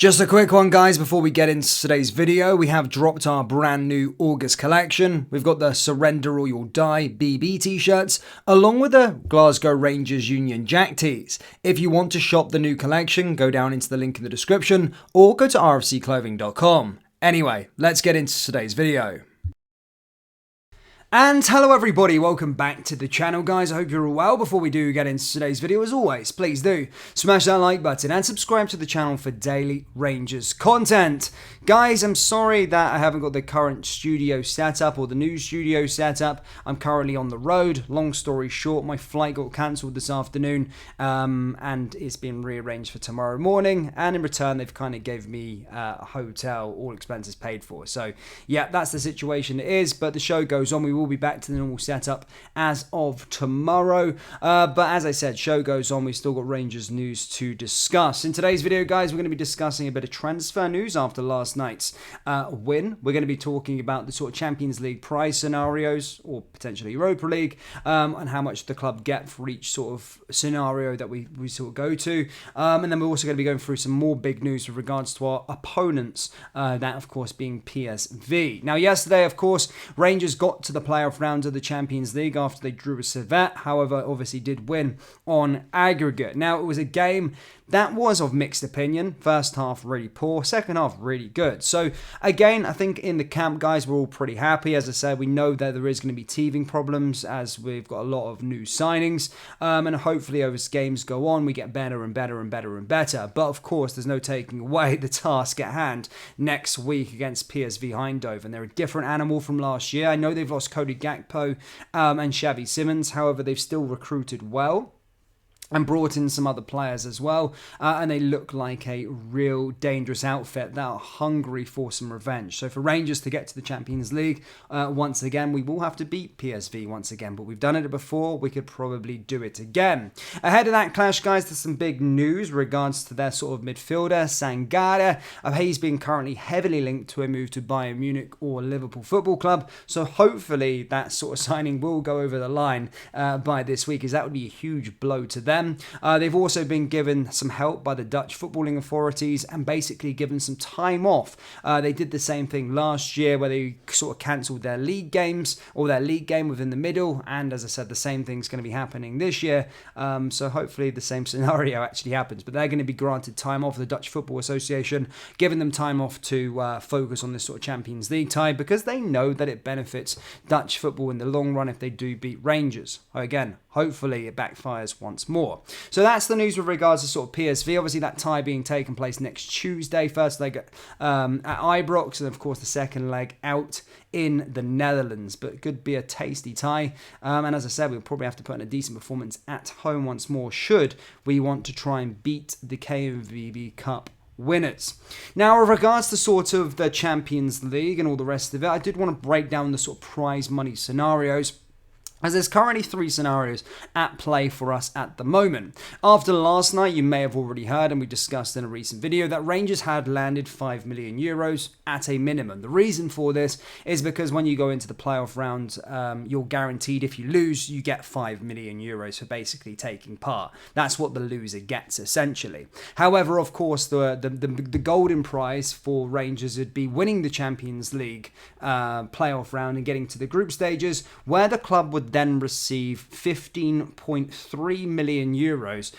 Just a quick one, guys, before we get into today's video. We have dropped our brand new August collection. We've got the Surrender or You'll Die BB t-shirts, along with the Glasgow Rangers Union Jack tees. If you want to shop the new collection, go down into the link in the description or go to rfcclothing.com. Anyway, let's get into today's video. And hello everybody, welcome back to the channel, guys. I hope you're all well. Before we do get into today's video, as always, please do smash that like button and subscribe to the channel for daily Rangers content. Guys, I'm sorry that I haven't got the current studio setup or the new studio setup. I'm currently on the road. Long story short, my flight got cancelled this afternoon and it's been rearranged for tomorrow morning. And in return, they've kind of gave me a hotel, all expenses paid for. So yeah, that's the situation it is, but the show goes on. We will be back to the normal setup as of tomorrow, but as I said, show goes on. We've still got Rangers news to discuss. In today's video, guys, we're going to be discussing a bit of transfer news after last night's win. We're going to be talking about the sort of Champions League prize scenarios, or potentially Europa League, and how much the club get for each sort of scenario that we sort of go to, and then we're also going to be going through some more big news with regards to our opponents, that of course being PSV. Now yesterday, of course, Rangers got to the playoff round of the Champions League after they drew a Servette. However, obviously did win on aggregate. Now, it was a game that was of mixed opinion. First half really poor, second half really good. So again, I think in the camp, guys, we're all pretty happy. As I said, we know that there is going to be teething problems as we've got a lot of new signings, and hopefully as games go on, we get better and better and better and better. But of course, there's no taking away the task at hand next week against PSV Eindhoven. They're a different animal from last year. I know they've lost Cody Gakpo and Xavi Simons. However, they've still recruited well and brought in some other players as well, and they look like a real dangerous outfit that are hungry for some revenge. So for Rangers to get to the Champions League, once again, we will have to beat PSV once again, but we've done it before, we could probably do it again. Ahead of that clash, guys, there's some big news regards to their sort of midfielder, Sangare. He's been currently heavily linked to a move to Bayern Munich or Liverpool Football Club, so hopefully that sort of signing will go over the line by this week, as that would be a huge blow to them. They've also been given some help by the Dutch footballing authorities and basically given some time off. They did the same thing last year where they sort of cancelled their league games or their league game within the middle, and as I said, the same thing's going to be happening this year, so hopefully the same scenario actually happens, but they're going to be granted time off. The Dutch Football Association giving them time off to focus on this sort of Champions League tie, because they know that it benefits Dutch football in the long run if they do beat Rangers. Again, hopefully it backfires once more. So that's the news with regards to sort of PSV. Obviously, that tie being taken place next Tuesday. First leg at Ibrox, and of course the second leg out in the Netherlands. But it could be a tasty tie. And as I said, we'll probably have to put in a decent performance at home once more, should we want to try and beat the KNVB Cup winners. Now, with regards to sort of the Champions League and all the rest of it, I did want to break down the sort of prize money scenarios, as there's currently 3 scenarios at play for us at the moment. After last night, you may have already heard, and we discussed in a recent video, that Rangers had landed 5 million euros at a minimum. The reason for this is because when you go into the playoff round, you're guaranteed, if you lose, you get 5 million euros for basically taking part. That's what the loser gets, essentially. However, of course, the golden prize for Rangers would be winning the Champions League playoff round and getting to the group stages, where the club would then receive 15.3 million euros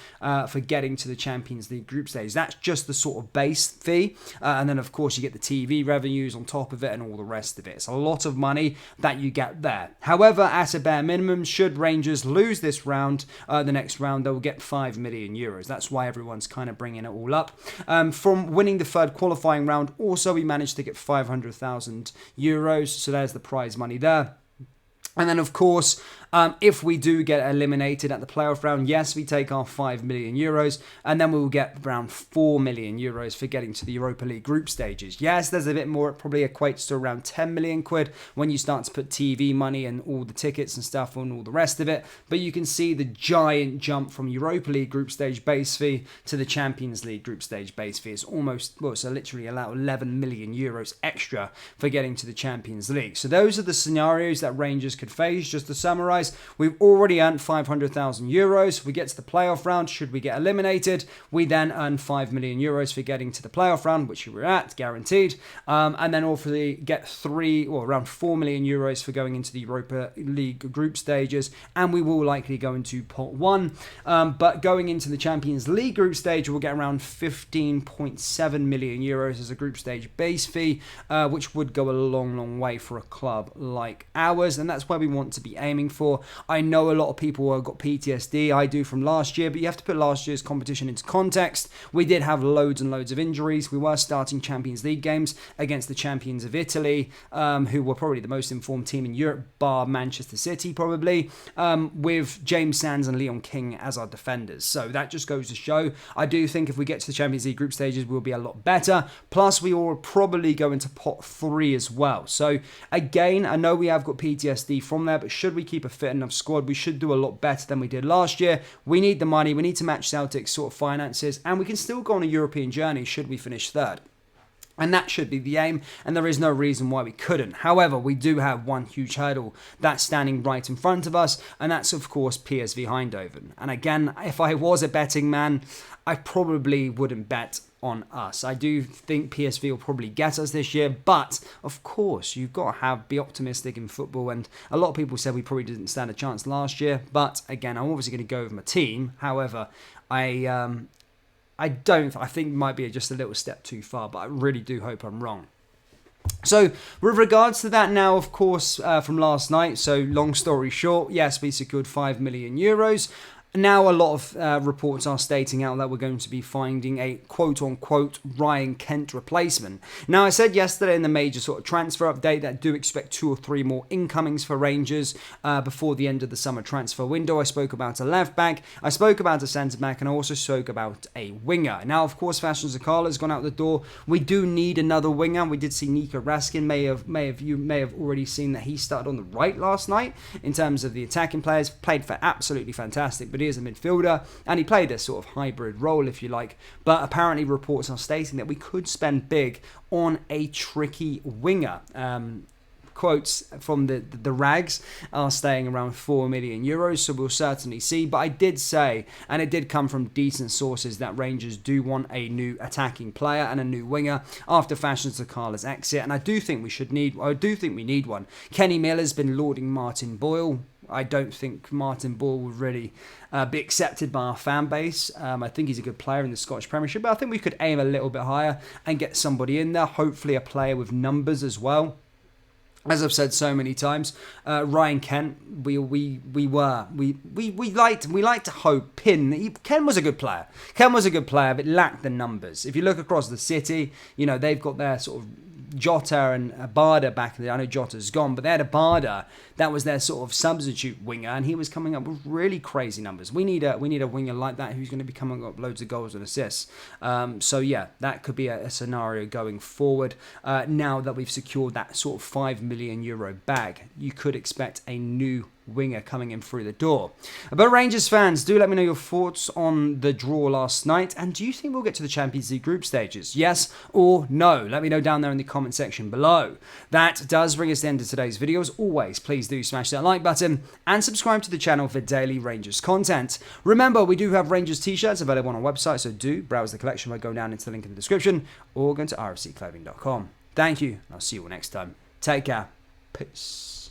for getting to the Champions League group stage. That's just the sort of base fee, and then of course you get the TV revenues on top of it and all the rest of it. It's a lot of money that you get there. However, at a bare minimum, should Rangers lose this round, the next round, they'll get 5 million euros. That's why everyone's kind of bringing it all up. From winning the third qualifying round, also we managed to get 500,000 euros, so there's the prize money there. And then, of course, if we do get eliminated at the playoff round, yes, we take our 5 million euros, and then we will get around 4 million euros for getting to the Europa League group stages. Yes, there's a bit more. It probably equates to around 10 million quid when you start to put TV money and all the tickets and stuff and all the rest of it. But you can see the giant jump from Europa League group stage base fee to the Champions League group stage base fee. It's almost, well, so literally about 11 million euros extra for getting to the Champions League. So those are the scenarios that Rangers could face. Just to summarize, we've already earned 500,000 euros. We get to the playoff round. Should we get eliminated, we then earn 5 million euros for getting to the playoff round, which we're at, guaranteed. And then obviously get around 4 million euros for going into the Europa League group stages. And we will likely go into pot 1. But going into the Champions League group stage, we'll get around 15.7 million euros as a group stage base fee, which would go a long way for a club like ours, and that's where we want to be aiming for. I know a lot of people have got PTSD, I do, from last year, but you have to put last year's competition into context. We did have loads and loads of injuries. We were starting Champions League games against the champions of Italy, who were probably the most informed team in Europe, bar Manchester City probably, with James Sands and Leon King as our defenders. So that just goes to show, I do think if we get to the Champions League group stages, we'll be a lot better. Plus, we will probably go into pot 3 as well. So again, I know we have got PTSD from there, but should we keep a fit enough squad, we should do a lot better than we did last year. We need the money. We need to match Celtic's sort of finances, and we can still go on a European journey should we finish third. And that should be the aim, and there is no reason why we couldn't. However, we do have one huge hurdle that's standing right in front of us, and that's, of course, PSV Eindhoven. And again, if I was a betting man, I probably wouldn't bet on us. I do think PSV will probably get us this year, but of course, you've got to be optimistic in football, and a lot of people said we probably didn't stand a chance last year, but again, I'm obviously going to go with my team. However, I think it might be just a little step too far, but I really do hope I'm wrong. So with regards to that now, of course, from last night, so long story short, yes, we secured 5 million euros. Now a lot of reports are stating out that we're going to be finding a quote-unquote Ryan Kent replacement. Now, I said yesterday in the major sort of transfer update that I do expect 2 or 3 more incomings for Rangers before the end of the summer transfer window. I spoke about a left-back, I spoke about a centre-back, and I also spoke about a winger. Now, of course, Fashion Zakala has gone out the door. We do need another winger. We did see Nico Raskin. You may have already seen that he started on the right last night in terms of the attacking players. Played for absolutely fantastic, but he is a midfielder, and he played a sort of hybrid role, if you like. But apparently reports are stating that we could spend big on a tricky winger. Quotes from the rags are staying around 4 million euros, so we'll certainly see. But I did say, and it did come from decent sources, that Rangers do want a new attacking player and a new winger after Fashion Zakala's exit, and I do think we need one. Kenny Miller's been lauding Martin Boyle. I don't think Martin Boyle would really be accepted by our fan base. I think he's a good player in the Scottish Premiership, but I think we could aim a little bit higher and get somebody in there, hopefully a player with numbers as well. As I've said so many times, Ryan Kent, we like to hope Ken was a good player. Ken was a good player, but lacked the numbers. If you look across the city, they've got their sort of Jota and Abada back there. I know Jota's gone, but they had Abada. That was their sort of substitute winger, and he was coming up with really crazy numbers. We need a winger like that who's going to be coming up with loads of goals and assists. So yeah, that could be a scenario going forward. Now that we've secured that sort of 5 million euro bag, you could expect a new winger coming in through the door. But Rangers fans, do let me know your thoughts on the draw last night, and do you think we'll get to the Champions League group stages? Yes or no? Let me know down there in the comment section below. That does bring us to the end of today's video. As always, please do smash that like button and subscribe to the channel for daily Rangers content. Remember, we do have Rangers t-shirts available on our website, so do browse the collection by going down into the link in the description or going to rfcclothing.com. Thank you, and I'll see you all next time. Take care. Peace.